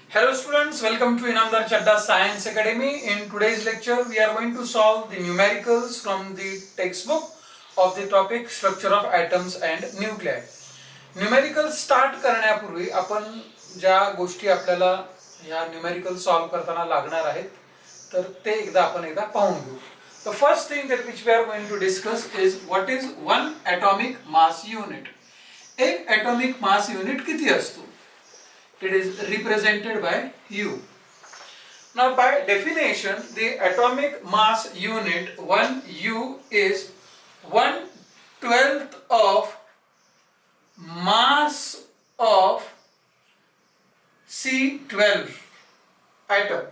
Hello students, welcome to Inamdar Chadda Science Academy. In today's lecture, we are going to solve the numericals from the textbook of the topic structure of atoms and nuclei. Numerical start करण्यापूर्वी आपण ज्या गोष्टी आपल्याला या numerical solve करताना लागणार आहेत तर ते आपण पाहून घेऊ. The first thing that which we are going to discuss is what is one atomic mass unit. एक atomic mass unit किती असतो? It is represented by U. Now by definition, the atomic mass unit 1U is 1/12 of mass of C12 atom.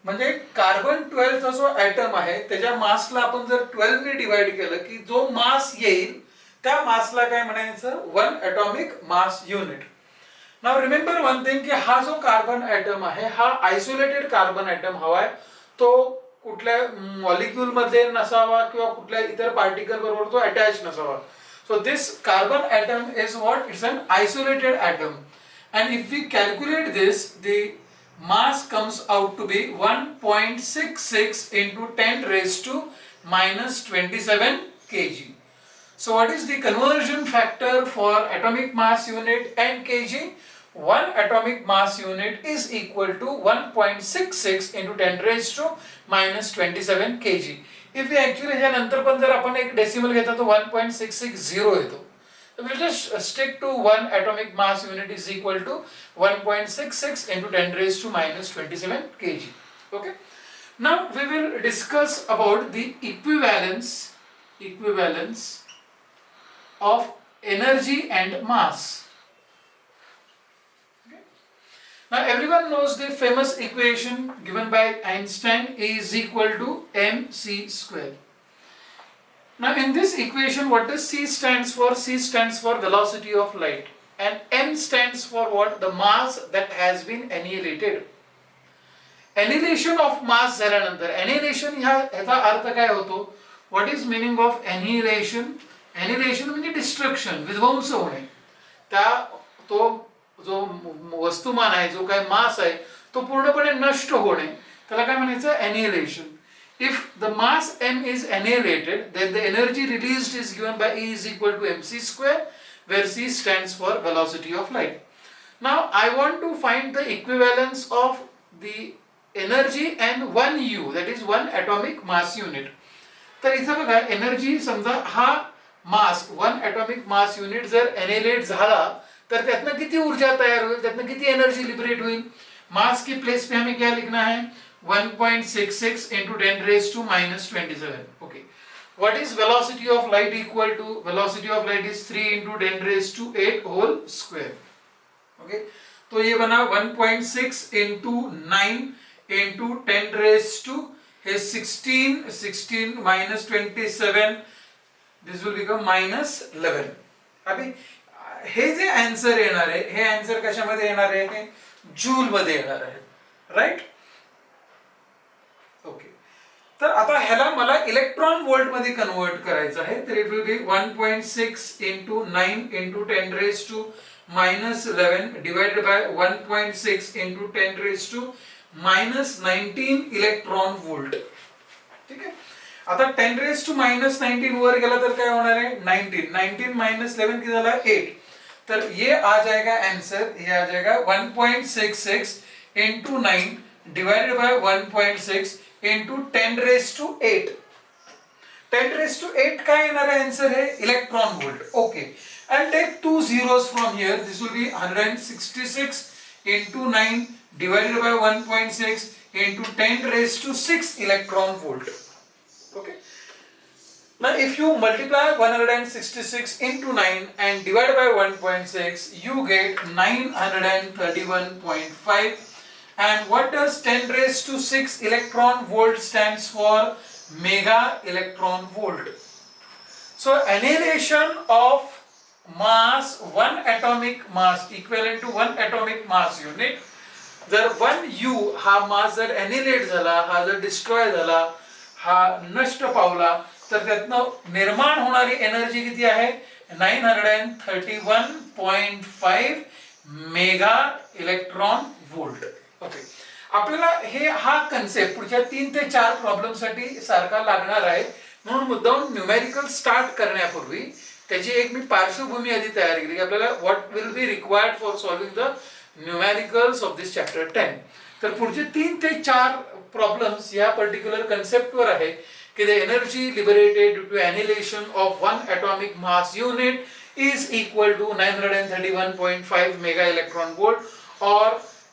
म्हणजे carbon 12 जो atom आहे त्याच्या मासला आपण जर 12 ने डिवाइड केलं की जो मास येईल त्या मासला काय म्हणायचं 1 atomic mass unit. Now remember one thing की हा जो कार्बन ॲटम आहे हा आयसोलेटेड कार्बन ॲटम हवाय तो कुठल्या मॉलिक्यूल मध्ये नसावा किंवा कुठल्या इतर पार्टिकल बरोबर तो अटॅच नसावा. So this carbon atom is what it's an isolated atom and if we calculate this the mass comes out to be 1.66 into 10 raised to minus 27 kg. So what is the conversion factor for atomic mass unit and kg? One atomic mass unit is equal to 1.66 into 10 raised to minus 27 kg. If we actually ह्या नंतर पण जर आपण एक decimal घेता तो 1.660 येतो. So we'll just stick to one atomic mass unit is equal to 1.66 into 10 raised to minus 27 kg. Okay. Now we will discuss about the equivalence of energy and mass. Okay. Now everyone knows the famous equation given by Einstein, E is equal to mc square. Now in this equation what does C stands for? C stands for velocity of light and m stands for what? The mass that has been annihilated. Annihilation of mass झाल्यानंतर annihilation ह्याचा अर्थ काय होतो? What is meaning of annihilation? Annihilation म्हणजे destruction, विध्वंस होणे. तो जो वस्तुमान आहे जो काय मास आहे तो पूर्णपणे नष्ट होणे त्याला काय म्हणायचं? annihilation. If the mass m is annihilated, then the energy released is given by E is equal to mc square, where c stands for velocity of light. Now I want to find the equivalence of the energy and 1U, that is one atomic mass unit. तर इथे बघा energy समजा हा मास 1 atomic mass unit जर annihilate झाला तर त्यातनं किती ऊर्जा तयार होईल, त्यातनं किती एनर्जी लिबरेट होईल. मास की प्लेस पे हमें क्या लिखना है? 1.66 into 10 raised to minus 27. Okay. What is velocity of light equal to? Velocity of light is 3 into 10 raised to 8 whole square. Okay. तो ये बना 1.6 into 9 into 10 raised to 16 minus 27. This will become minus 11. अभी हे जे answer येणार आहे हे answer कशामध्ये येणार आहे? हे joule मध्ये येणार आहे. राइट? ओके. तर आता ह्याला मला इलेक्ट्रॉन वोल्ट मध्ये कन्वर्ट करायचं आहे तर it will be 1.6 into 9 into 10 raised to minus 11 divided by 1.6 into 10 raised to minus 19 electron volt. ठीक आहे. आता 10 raised to minus 19 वर गेला तर काय होणार आहे? 19 minus 11 किती झाला? 8. तर ये आ जाएगा आंसर, ये आ जाएगा 1.66 into 9 divided by 1.6 into 10 raised to 8. 10 raised to 8 काय येणार आहे आंसर है? Electron volt. Okay. I'll take two zeros from here. This will be 166 into 9 divided by 1.6 into 10 raised to 6 electron volt. Okay. Now if you multiply 166 into 9 and divide by 1.6 you get 931.5. And what does 10 raised to 6 electron volt stands for? Mega electron volt. So annihilation of mass 1 atomic mass equivalent to 1 atomic mass unit. जर 1U हा मास जर annihilate झाला, हा जर destroy झाला, हा नष्ट पावला तर त्यातनं निर्माण होणारी एनर्जी किती आहे? 931.5 मेगा इलेक्ट्रॉन वोल्ट. ओके, आपल्याला हा कन्सेप्ट पुढच्या 3 ते 4 प्रॉब्लेम साठी सारखा लागणार आहे, म्हणून मुद्दाम न्यूमेरिकल स्टार्ट करण्यापूर्वी त्याची एक मी पार्श्वभूमी आधी तयार केली की आपल्याला what will be required for solving the numericals of this chapter 10. तर पुढचे 3 ते 4 प्रॉब्लेम्स या पर्टिक्युलर कन्सेप्टवर आहे की the energy liberated due to annihilation of one atomic mass unit is equal to 931.5 mega electron volt. और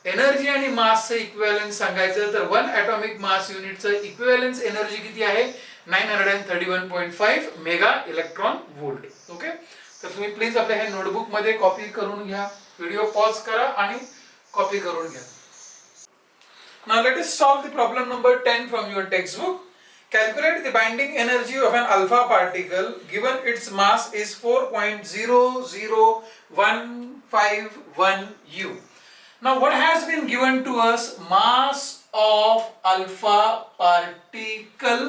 एनर्जी आणि मासचं इक्विव्हॅलन्स सांगायचं तर वन ॲटॉमिक मास युनिटचं इक्विव्हॅलन्स एनर्जी किती आहे 931.5 मेगा इलेक्ट्रॉन वोल्ट. ओके, तर तुम्ही प्लीज आपल्या हे नोटबुक मध्ये कॉपी करून घ्या, व्हिडिओ पॉज करा आणि कॉपी करून घ्या. Now let us solve the problem number 10 from your textbook. Calculate the binding energy of an alpha particle given its mass is 4.00151 U. Now what has been given to us? Mass of alpha particle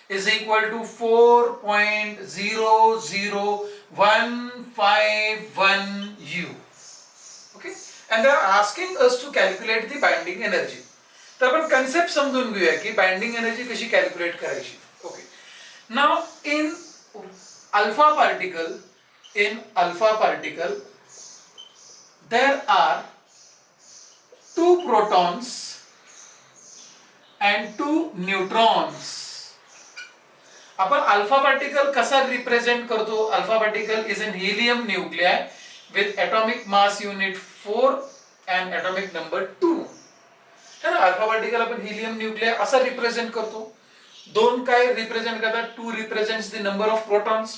is equal to 4.00151 U. Okay, and they are asking us to calculate the binding energy. तर आपण concept समजून घेऊया की binding energy कशी calculate करायची. Okay, now in alpha particle there are 2 protons and 2 neutrons. आपण alpha particle कसा represent करतो? Alpha particle is an helium nuclei with atomic mass unit 4 and atomic number 2. Alpha particle आपण helium nuclear असा represent करतो. 2 काय represent करतात? 2 represents the number of protons,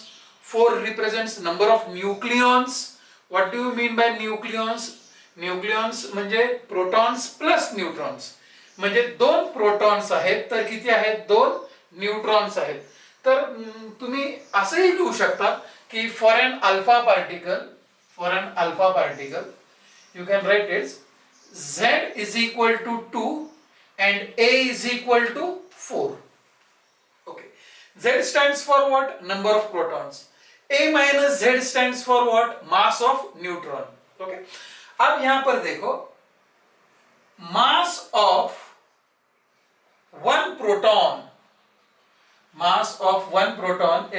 4 represents number of nucleons. What do you mean by nucleons? Nucleons म्हणजे protons plus neutrons. म्हणजे 2 protons आहेत तर किती आहेत? 2 न्यूट्रॉन्स आहेत. तर तुम्ही असंही लिहू शकता की for an alpha particle you can write it Z is equal to 2 and A is equal to 4. Okay. Z stands for what? Number of protons. A minus Z stands for what? Mass of neutron. Okay. अब यहां पर देखो, mass of one proton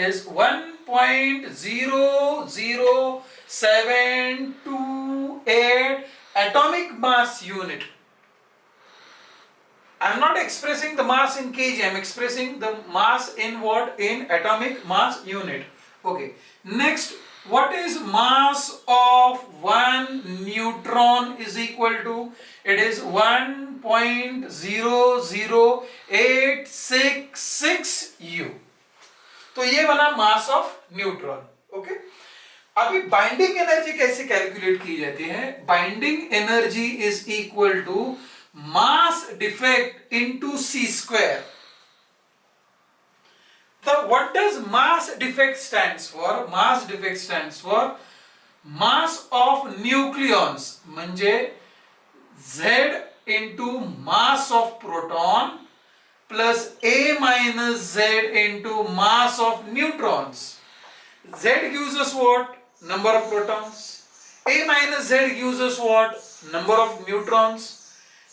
is 1.00728 atomic mass unit. I am not expressing the mass in kg, I am expressing the mass in what? In atomic mass unit. Okay. Next, what is mass of one neutron is equal to? It is 1.00866 U. तो ये बना mass of neutron. Okay. अभी binding energy कैसे calculate की जाती है? Binding energy is equal to mass defect into c square. तो what does mass defect stands for? Mass defect stands for mass of nucleons म्हणजे Z into mass of proton plus A minus Z into mass of neutrons. Z gives us what? Number of protons. A minus Z gives us what? Number of neutrons.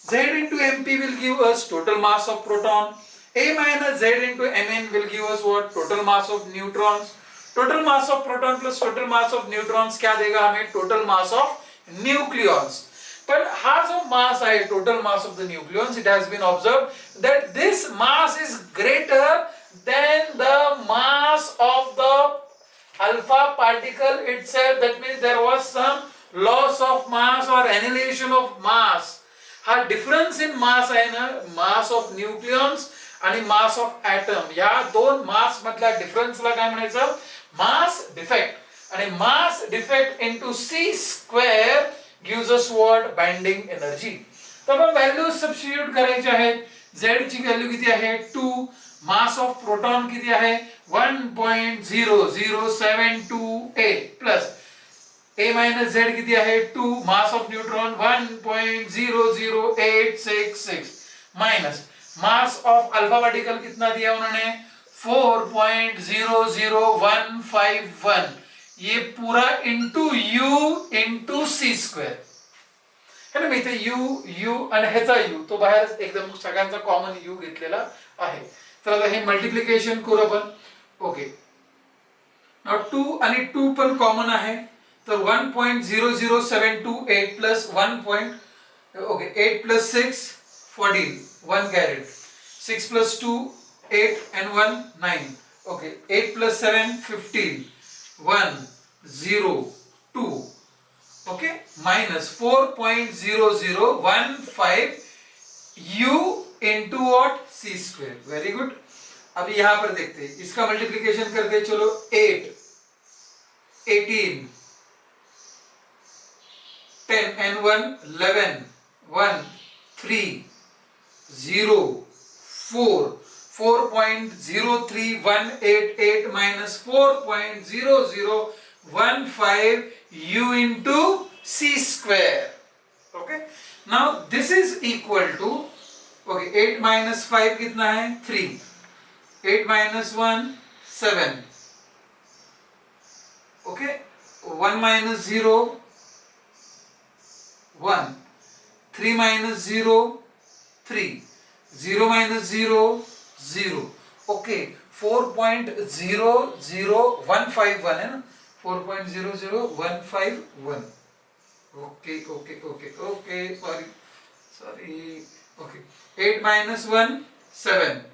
Z into Mp will give us total mass of proton. A minus Z into Mn will give us what? Total mass of neutrons. Total mass of proton plus total mass of neutrons क्या देगा हमें? Total mass of nucleons. But हा जो mass है, total mass of the nucleons, it has been observed that this mass is greater than the mass of the alpha particle itself. That means there was some loss of mass or annihilation of mass. हा difference in mass आहे ना, mass of nucleons आणि mass of atom, या 2 mass मधल्या difference ला काय म्हणायचं? Mass defect. आणि mass defect into c square gives us what? Binding energy. तर आपण व्हॅल्यूज सबस्टिट्यूट करायचे आहेत. Z ची व्हॅल्यू किती आहे? 2. मास ऑफ प्रोटॉन किती आहे? 1.00728 प्लस A minus Z किती आहे? 2. Mass of neutron 1.00866 minus mass of alpha particle कितना दिया उन्होंने? 4.00151. ये पूरा इंटू U इंटू सी स्क्वायर. है ना. मी इथे यू आणि ह्याचा यू तो बाहेर एकदम सगळ्यांचा कॉमन यू घेतलेला आहे. तर आता हे मल्टिप्लिकेशन करू आपण. ओके, नाउ 2 आणि 2 पण कॉमन आहे. तर 1.00728 plus 1. Okay, 8 plus 6 14 1 carat. 6 plus 2 8 and 1 9. Okay, 8 plus 7 15 1 0 2. Okay, minus 4.0015 u into what? C square. Very good. अब यहां पर देखते हैं, इसका मल्टीप्लिकेशन करते हैं. चलो 8 18 10 and 1 11 1 3 0 4. 4.03188 minus 4.0015 u into c square. Okay, now this is equal to, okay, 8 minus 5 कितना है? 3. 8 minus 1 7. Okay, 1 minus 0 1. 3 minus 0 3. 0 minus 0 0. Okay, 4.00151 है ना, 4.00151. Okay, sorry. Okay, 8 minus 1 7.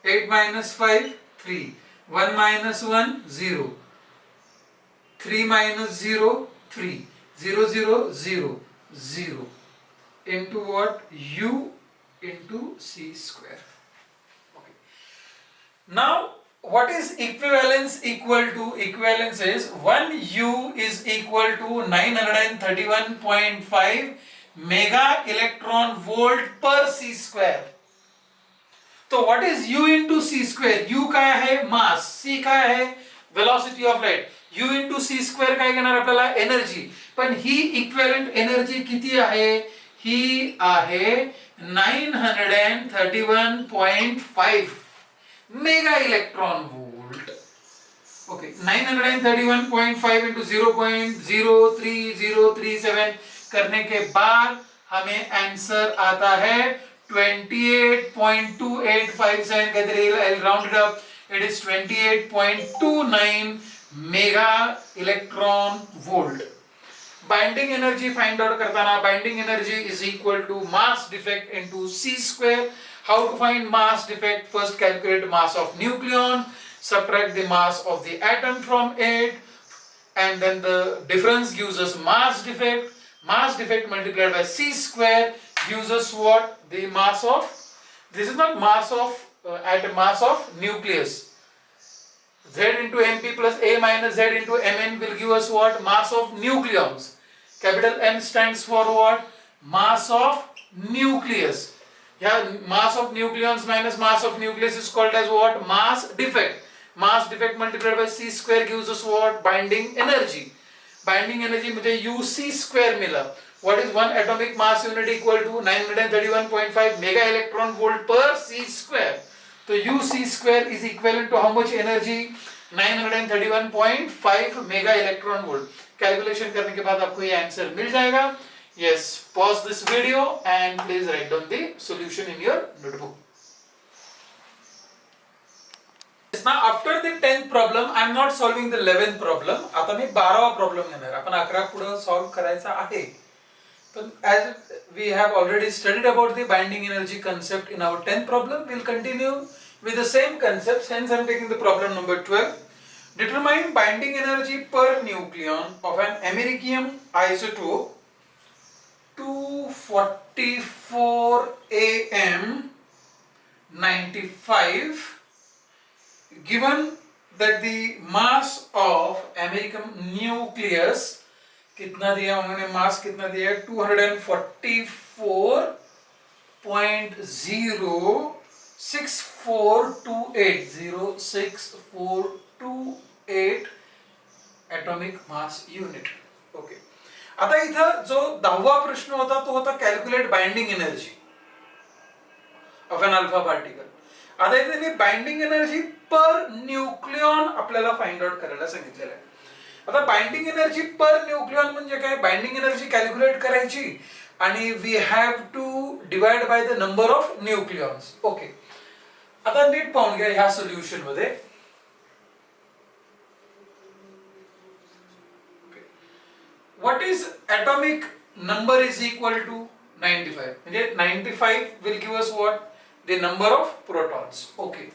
8 minus 5 3. 1 minus 1 0. 3 minus 0 3. 0 0 0 0 into what? U into c square. Okay. Now what is equivalence equal to? Equivalence is 1 u is equal to 931.5 mega electron volt per c square. तो what is u into c square? u काय आहे? मास. c काय आहे? velocity of light. u into c square काय घेणार आपल्याला? Energy. पण ही equivalent energy किती आहे? ही आहे 931.5 mega electron volt. Okay, 931.5 into 0.03037 करने के बाद हमें आंसर आता है 28.2857. कहते rounded up, it is 28.29 mega electron volt. Binding energy find out करताना binding energy is equal to mass defect into c square. How to find mass defect? First calculate mass of nucleon, subtract the mass of the atom from it, and then the difference gives us mass defect. Mass defect multiplied by c square gives us what? The mass of, this is not mass of atom, mass of nucleus. Z into Mp plus A minus Z into Mn will give us what? Mass of nucleons. Capital M stands for what? Mass of nucleus. Yeah, mass of nucleons minus mass of nucleus is called as what? Mass defect. Mass defect multiplied by c square gives us what? Binding energy. Binding energy मुझे uc square मिला. What is one atomic mass unit equal to? 931.5 mega electron volt per c square. तो uc square is equivalent to how much energy? 931.5 mega electron volt. Calculation करने के बाद आपको ये answer मिल जाएगा. Yes, pause this video and please write down the solution in your notebook. Now after the 10th problem, I am not solving the 11th problem. आता मी 12वा problem घेणार. आपण 11 पुढे सॉल्व करायचा आहे. पण as we have already studied about the binding energy concept in our 10th problem, we'll continue with the same concepts. Hence I am taking the problem number 12. Determine binding energy per nucleon of an americium isotope 244 am 95, given that the mass of americium nucleus कितना दिया उन्होंने? मास कितना दिया? 244.06428 atomic mass unit. Okay, आता इथं जो 10वा प्रश्न होता तो होता calculate binding energy of an alpha particle. आता इथे मी बाइंडिंग एनर्जी पर न्यूक्लियॉन आपल्याला फाइंड आउट करायला सांगितलेलं आहे. आता बाइंडिंग एनर्जी पर न्यूक्लियॉन म्हणजे काय? बाइंडिंग एनर्जी कॅल्क्युलेट करायची आणि we have to divide by the number of nucleons. Okay, आता नीट पाहून घ्या ह्या सोल्युशन मध्ये. What is atomic number is equal to 95? म्हणजे 95 will give us what? The number of protons. Okay.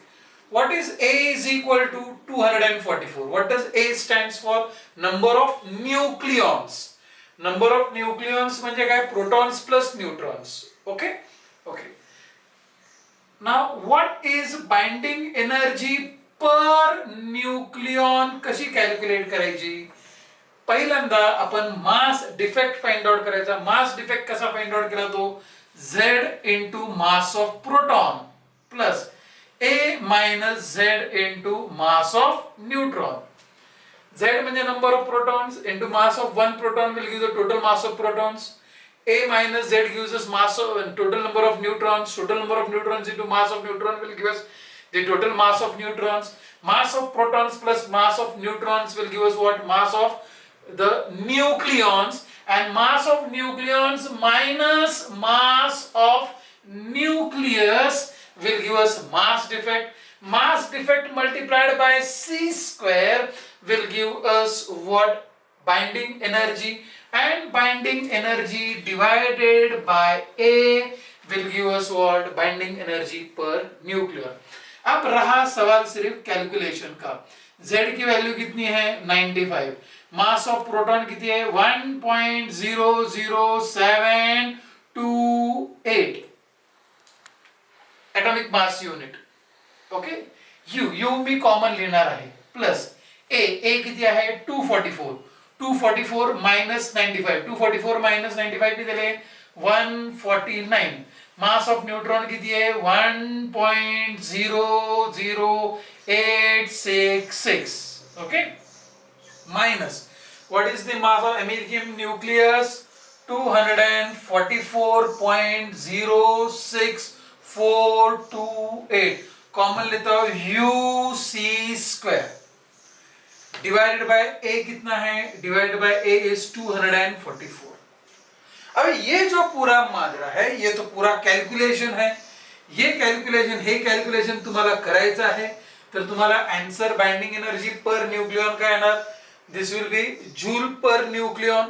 What is A is equal to 244? What does A stands for? Number of nucleons. Number of nucleons म्हणजे काय? Protons plus neutrons. Okay? Okay. Now what is binding energy per nucleon? कशी calculate करायची? पहिल्यांदा आपण mass defect find out करायचा. Mass defect कसा find out केला तो? Z into mass of proton plus A minus Z into mass of neutron. Z म्हणजे number of protons into mass of one proton will give the total mass of protons. A minus Z gives us mass of total number of neutrons. Total number of neutrons into mass of neutron will give us the total mass of neutrons. Mass of protons plus mass of neutrons will give us what? Mass of the nucleons, and mass of nucleons minus mass of nucleus will give us mass defect. Mass defect multiplied by C square will give us what? Binding energy, and binding energy divided by A will give us what? Binding energy per nucleon. अब रहा सवाल सिर्फ calculation का. Z की value कितनी है? 95. मास of proton कितनी है? 1.00728 atomic mass unit. Okay, u मी कॉमन लेणार आहे प्लस ए किती आहे? 244. 244 मायनस 95. 244 मायनस 95 किती झाले? 149. मास ऑफ न्यूट्रॉन किती आहे? 1.00866. Okay, minus what is the mass of americium nucleus? 244.06428. Common लेता हूं UC square divided by A कितना है? divided by A is 244. अब ये जो पूरा माजरा है ये तो पूरा कैलकुलेशन है. हे कैलकुलेशन तुम्हाला करायचं आहे. तर तुम्हाला answer binding energy per nucleon काय येणार? This will be joule per nucleon,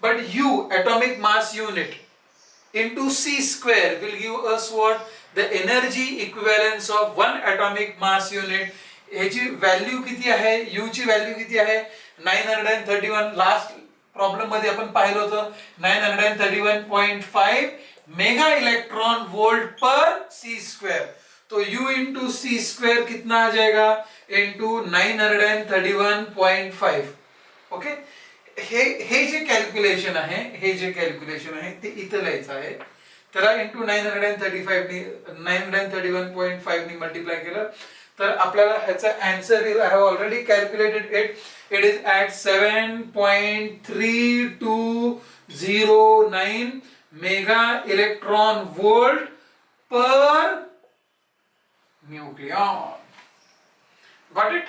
but U, atomic mass unit, into C square will give us what? The energy equivalence of one atomic mass unit. याची value किती आहे? U ची value किती आहे? 931. Last problem मध्ये आपण पाहिलं होतं 931.5 मेगा इलेक्ट्रॉन वोल्ट पर C स्क्वायर. तो U इंटू C स्क्वायर कितना आ जाएगा? इंटू 931.5. ओके, हे जे कॅल्क्युलेशन आहे ते इथं लिहायचं आहे. त्याला इंटू 931.5 ने मल्टिप्लाय केलं तर आपल्याला ह्याचा आन्सर येईल. I have already calculated it. It is at 7.3209 mega electron volt पर न्यूक्लियॉन. Got it?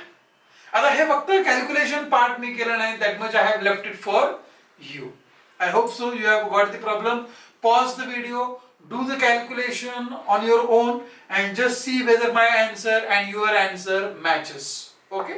आता हे फक्त कॅल्क्युलेशन पार्ट मी केलं नाही. That much I have left it for you. I hope so you have got the problem. Pause the video, do the calculation on your own and just see whether my answer and your answer matches. Okay.